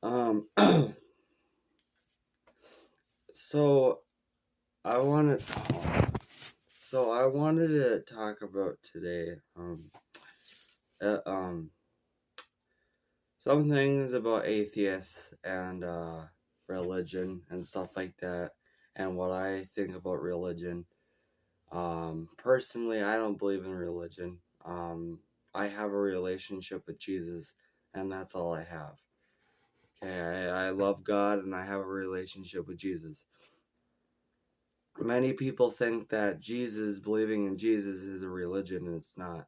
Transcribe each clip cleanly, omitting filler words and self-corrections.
Um, so I wanted, I wanted to talk about today, uh, um, some things about atheists and religion and stuff like that, and what I think about religion. Personally, I don't believe in religion. I have a relationship with Jesus, and that's all I have. Okay, I love God, and I have a relationship with Jesus. Many people think that believing in Jesus is a religion, and it's not.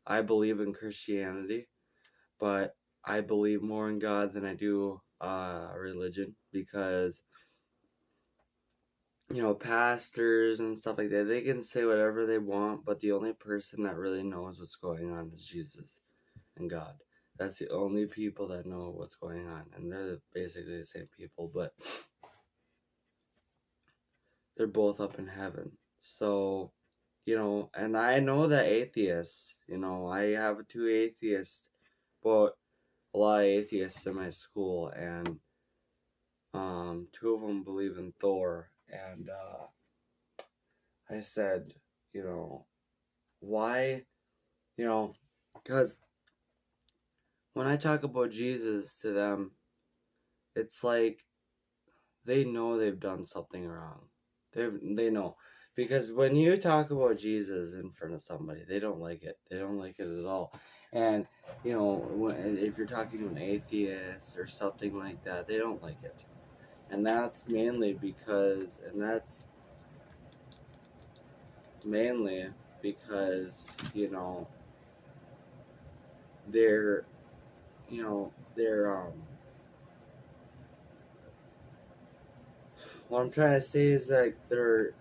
I believe in Christianity, but I believe more in God than I do religion, because pastors and stuff like that, they can say whatever they want, but the only person that really knows what's going on is Jesus and God. That's the only people that know what's going on, and they're basically the same people, but they're both up in heaven. So, and I know that atheists, I have two atheists, but a lot of atheists in my school, and two of them believe in Thor, and I said, why, because when I talk about Jesus to them, it's like they know they've done something wrong. They know. Because when you talk about Jesus in front of somebody, they don't like it. They don't like it at all. And, if you're talking to an atheist or something like that, they don't like it. And that's mainly because, they're, they're, what I'm trying to say is that they're,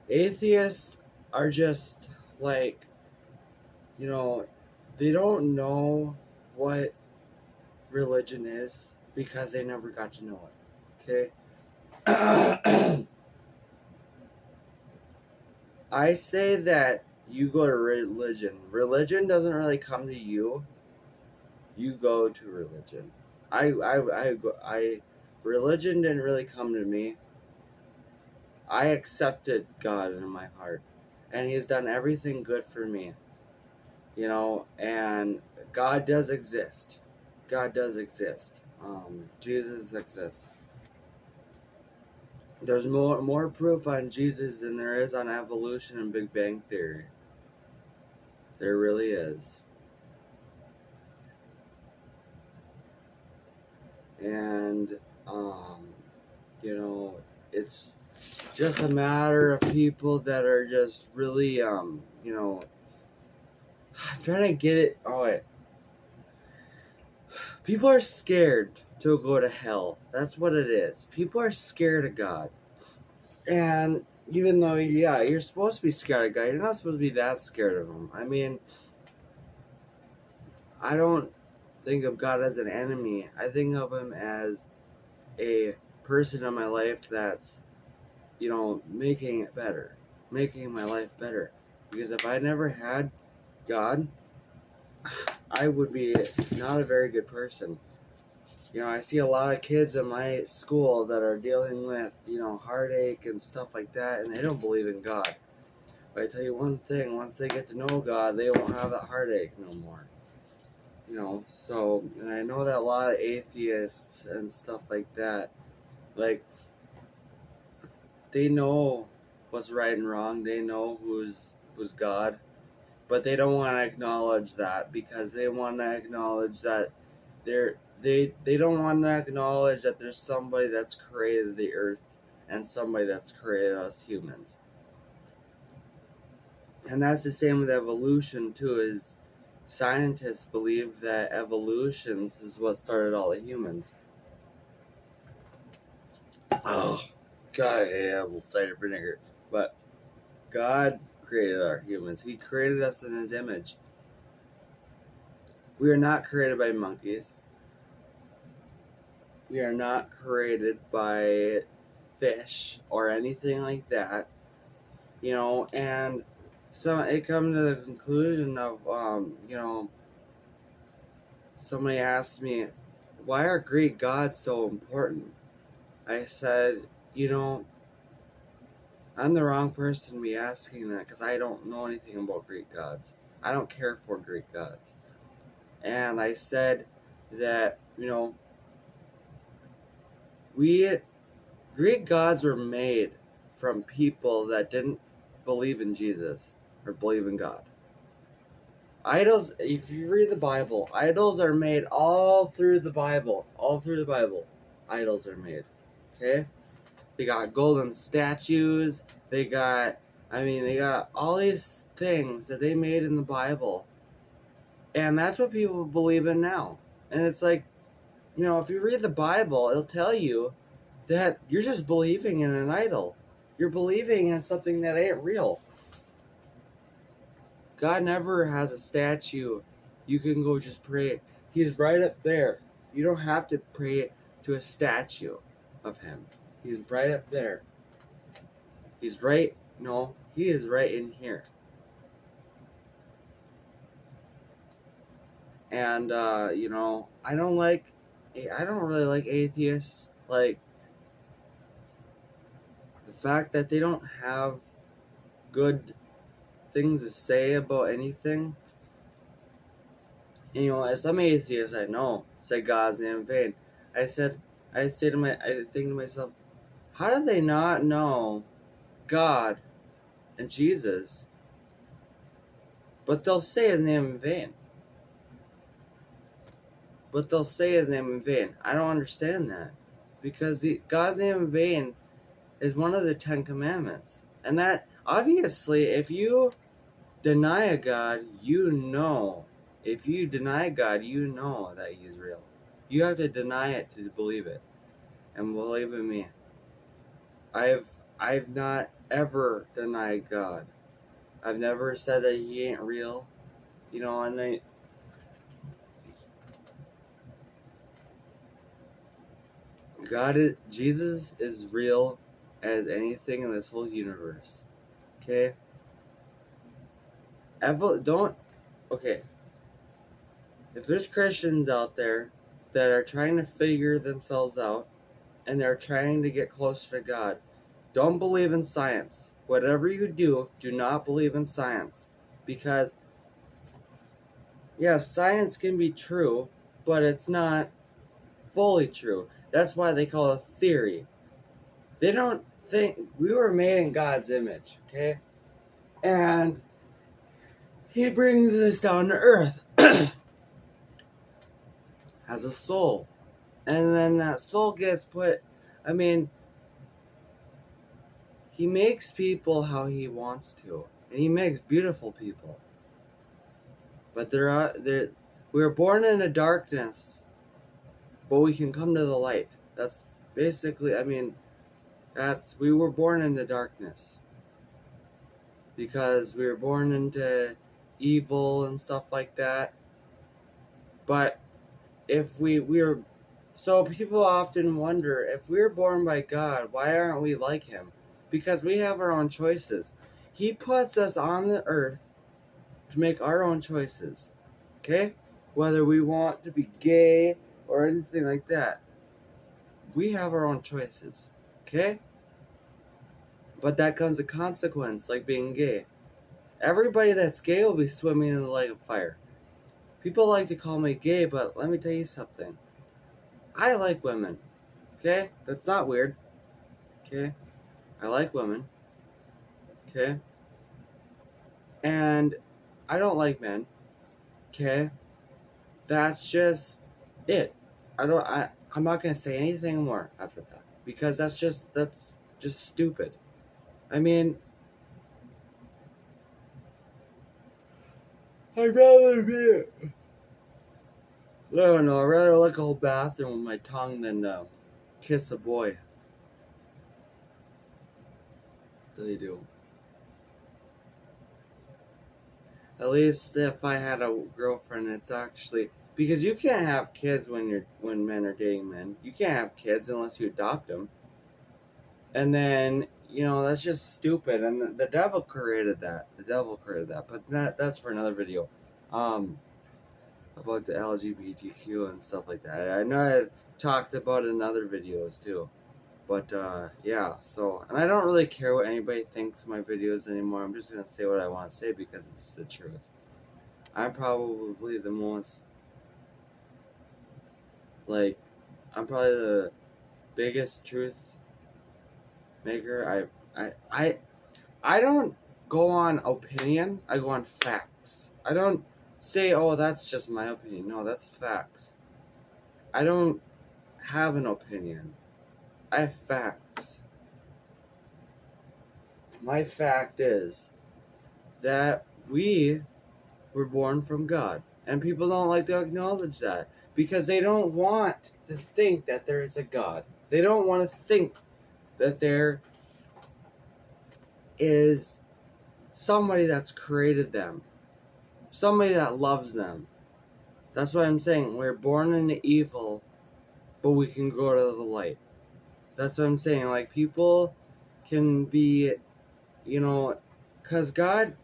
atheists are just like, they don't know what religion is because they never got to know it. Okay? I say that you go to religion. Religion doesn't really come to you. You go to religion. Religion didn't really come to me. I accepted God in my heart, and He's done everything good for me. And God does exist. God does exist. Jesus exists. There's more proof on Jesus than there is on evolution and Big Bang Theory. There really is. And it's just a matter of people that are just really I'm trying to get it. Oh wait. People are scared to go to hell. That's what it is. People are scared of God. And even though, yeah, you're supposed to be scared of God, you're not supposed to be that scared of Him. I mean, I don't think of God as an enemy. I think of Him as a person in my life that's, making it better, making my life better. Because if I never had God, I would be not a very good person. I see a lot of kids in my school that are dealing with, heartache and stuff like that, and they don't believe in God. But I tell you one thing, once they get to know God, they won't have that heartache no more. And I know that a lot of atheists and stuff like that, like, they know what's right and wrong, they know who's God, but they don't want to acknowledge that, because they want to acknowledge that they don't want to acknowledge that there's somebody that's created the earth and somebody that's created us humans. And that's the same with evolution too. Is scientists believe that evolution is what started all the humans. Oh God, I hate apple cider vinegar. But God created our humans. He created us in His image. We are not created by monkeys. We are not created by fish or anything like that. And so it comes to the conclusion of, somebody asked me, why are Greek gods so important? I said, I'm the wrong person to be asking that because I don't know anything about Greek gods. I don't care for Greek gods. And I said that, we Greek gods were made from people that didn't believe in Jesus or believe in God. Idols, if you read the Bible, idols are made all through the Bible. All through the Bible, idols are made. Okay? They got golden statues. They got all these things that they made in the Bible. And that's what people believe in now. And it's like, if you read the Bible, it'll tell you that you're just believing in an idol. You're believing in something that ain't real. God never has a statue. You can go just pray. He's right up there. You don't have to pray to a statue of him. He's right up there. He is right in here. And I don't really like atheists. Like the fact that they don't have good things to say about anything. And, as some atheists I know say God's name in vain. I think to myself, how do they not know God and Jesus, but they'll say his name in vain? I don't understand that. Because God's name in vain is one of the 10 commandments. And that, obviously, if you deny a God, if you deny God, you know that he's real. You have to deny it to believe it. And believe in me, I've not ever denied God. I've never said that he ain't real. And Jesus is real as anything in this whole universe. Okay? If there's Christians out there that are trying to figure themselves out and they're trying to get closer to God, don't believe in science. Whatever you do, do not believe in science. Because, science can be true, but it's not fully true. That's why they call it theory. They don't think we were made in God's image, okay? And he brings us down to earth as a soul. And then that soul gets he makes people how he wants to. And he makes beautiful people. But we were born into darkness, but we can come to the light. That's basically, we were born into darkness. Because we were born into evil and stuff like that. But so people often wonder, if we were born by God, why aren't we like him? Because we have our own choices. He puts us on the earth to make our own choices. Okay? Whether we want to be gay or anything like that. We have our own choices. Okay? But that comes a consequence, like being gay. Everybody that's gay will be swimming in the lake of fire. People like to call me gay, but let me tell you something. I like women. Okay? That's not weird. Okay? I like women. Okay? And I don't like men. Okay? That's just it. I'm not gonna say anything more after that. Because that's just stupid. I'd rather I'd rather lick a whole bathroom with my tongue than kiss a boy. Really do. At least if I had a girlfriend, it's actually, because you can't have kids when men are dating men. You can't have kids unless you adopt them. And then that's just stupid. And the devil created that. But that's for another video. about the LGBTQ and stuff like that. I know I've talked about it in other videos too. But yeah, so, and I don't really care what anybody thinks of my videos anymore. I'm just gonna say what I want to say because it's the truth. I'm probably the most, like, I'm probably the biggest truth maker. I don't go on opinion. I go on facts. I don't say, oh, that's just my opinion. No, that's facts. I don't have an opinion. I have facts. My fact is that we were born from God. And people don't like to acknowledge that because they don't want to think that there is a God. They don't want to think that there is somebody that's created them, somebody that loves them. That's what I'm saying. We're born into evil, but we can go to the light. That's what I'm saying. Like, people can be, because God,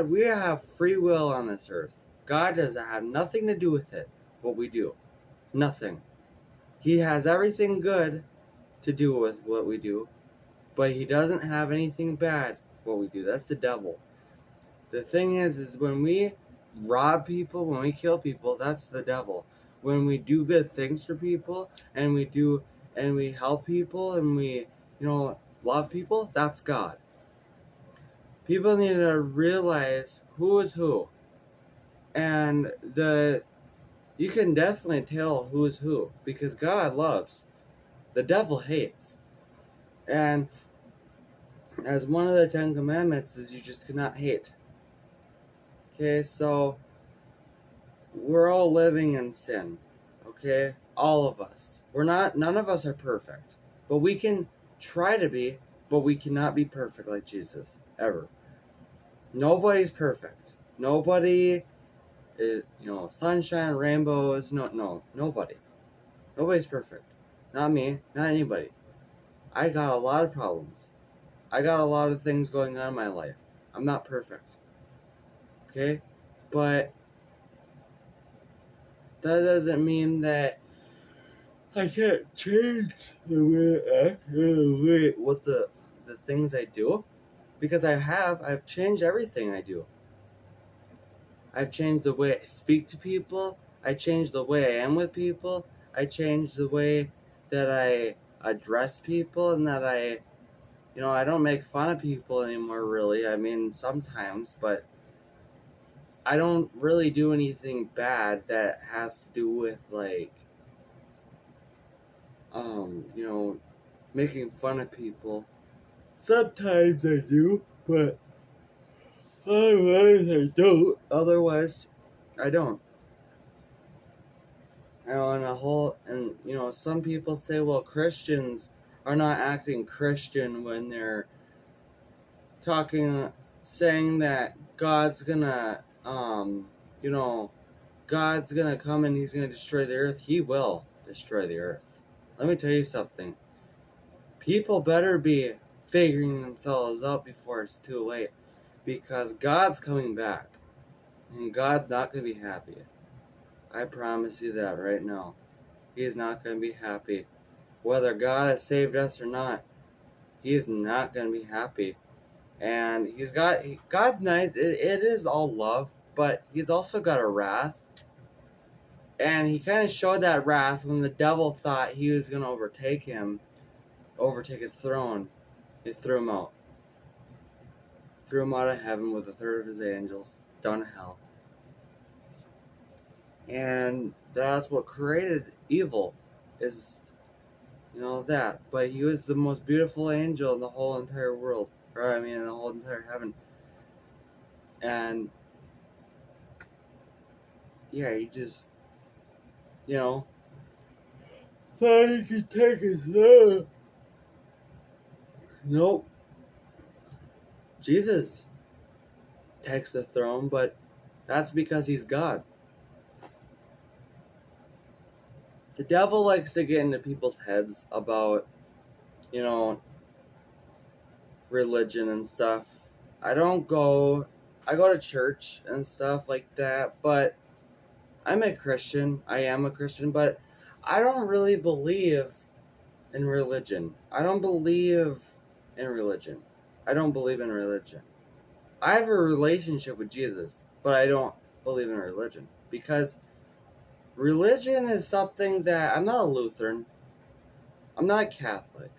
we have free will on this earth. God doesn't have nothing to do with it, what we do. Nothing. He has everything good to do with what we do, but he doesn't have anything bad what we do. That's the devil. The thing is when we rob people, when we kill people, that's the devil. When we do good things for people and we help people and we, love people, that's God. People need to realize who is who. And you can definitely tell who is who because God loves. The devil hates. And as one of the 10 Commandments is you just cannot hate. Okay, so we're all living in sin. Okay? All of us. None of us are perfect. But we can try to be, but we cannot be perfect like Jesus. Ever. Nobody's perfect. Nobody is, sunshine, rainbows. No, nobody. Nobody's perfect. Not me, not anybody. I got a lot of problems. I got a lot of things going on in my life. I'm not perfect. Okay? But that doesn't mean that I can't change the way I act, the things I do. Because I've changed everything I do. I've changed the way I speak to people. I changed the way I am with people. I changed the way that I address people and that I don't make fun of people anymore, really. I mean, sometimes, but I don't really do anything bad that has to do with, like, making fun of people. Sometimes I do, but otherwise I don't. Otherwise, I don't. Some people say, well, Christians are not acting Christian when they're saying that God's gonna, God's gonna come and he's gonna destroy the earth. He will destroy the earth. Let me tell you something. People better be figuring themselves out before it's too late, because God's coming back, and God's not gonna be happy. I promise you that right now. He is not gonna be happy. Whether God has saved us or not, he is not gonna be happy. And God's nice. It is all love, but he's also got a wrath. And he kind of showed that wrath when the devil thought he was going to overtake his throne. He threw him out. Threw him out of heaven with a third of his angels, down to hell. And that's what created evil, is, that. But he was the most beautiful angel in the whole entire world. In the whole entire heaven. And yeah, he just, thought he could take his throne. Nope. Jesus takes the throne, but that's because he's God. The devil likes to get into people's heads about, religion and stuff. I go to church and stuff like that, but I'm a Christian. I am a Christian, but I don't really believe in religion. I don't believe in religion. I don't believe in religion. I have a relationship with Jesus, but I don't believe in religion because religion is something that I'm not a Lutheran. I'm not a Catholic.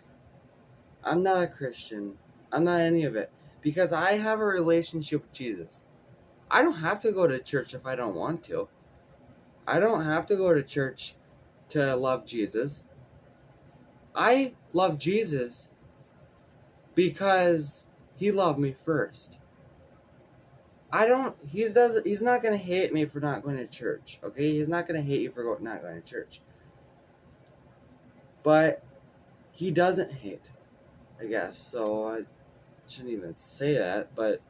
I'm not a Christian. I'm not any of it because I have a relationship with Jesus. I don't have to go to church if I don't want to. I don't have to go to church to love Jesus. I love Jesus because he loved me first. He's not going to hate me for not going to church, okay? He's not going to hate you for not going to church. But he doesn't hate, I guess. So I shouldn't even say that, but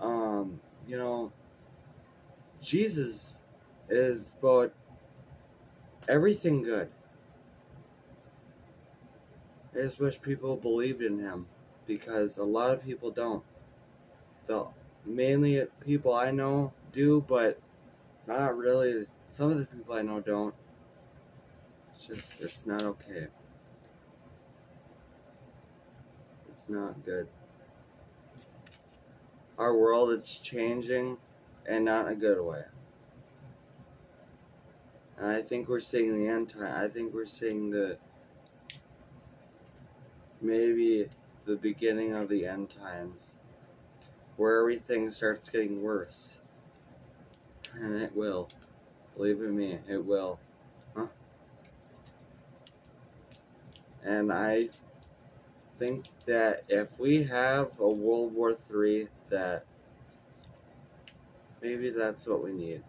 you know, Jesus is about everything good. I just wish people believed in him because a lot of people don't. Mainly people I know do, but not really. Some of the people I know don't. It's not okay. It's not good. Our world is changing, and not in a good way. And I think we're seeing the end time. I think we're seeing maybe the beginning of the end times, where everything starts getting worse. And it will. Believe in me, it will. Huh? And I think that if we have a World War III, that maybe that's what we need.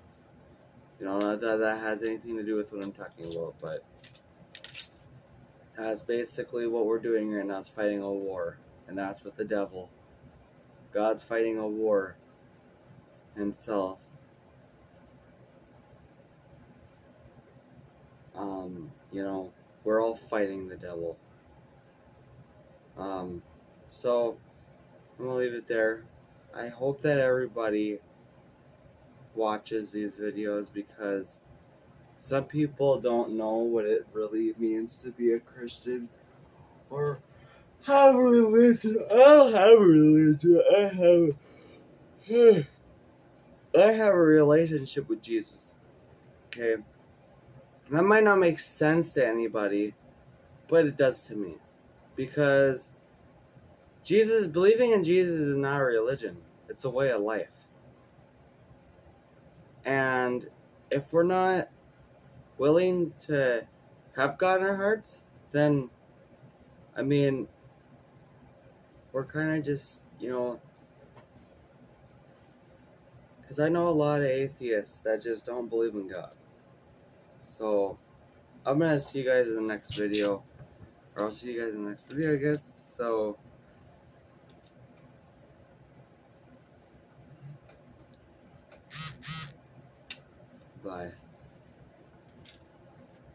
You know, not that that has anything to do with what I'm talking about, but that's basically what we're doing right now, is fighting a war. And that's with the devil. God's fighting a war himself. You know, we're all fighting the devil. So I'm gonna leave it there. I hope that everybody watches these videos because some people don't know what it really means to be a Christian or have a religion. I don't have a religion. I have a relationship with Jesus. Okay? That might not make sense to anybody, but it does to me. Because believing in Jesus is not a religion. It's a way of life. And if we're not willing to have God in our hearts, then, I mean, we're kind of just, you know, because I know a lot of atheists that just don't believe in God. So, I'm going to see you guys in the next video. Or I'll see you guys in the next video, I guess. So, bye.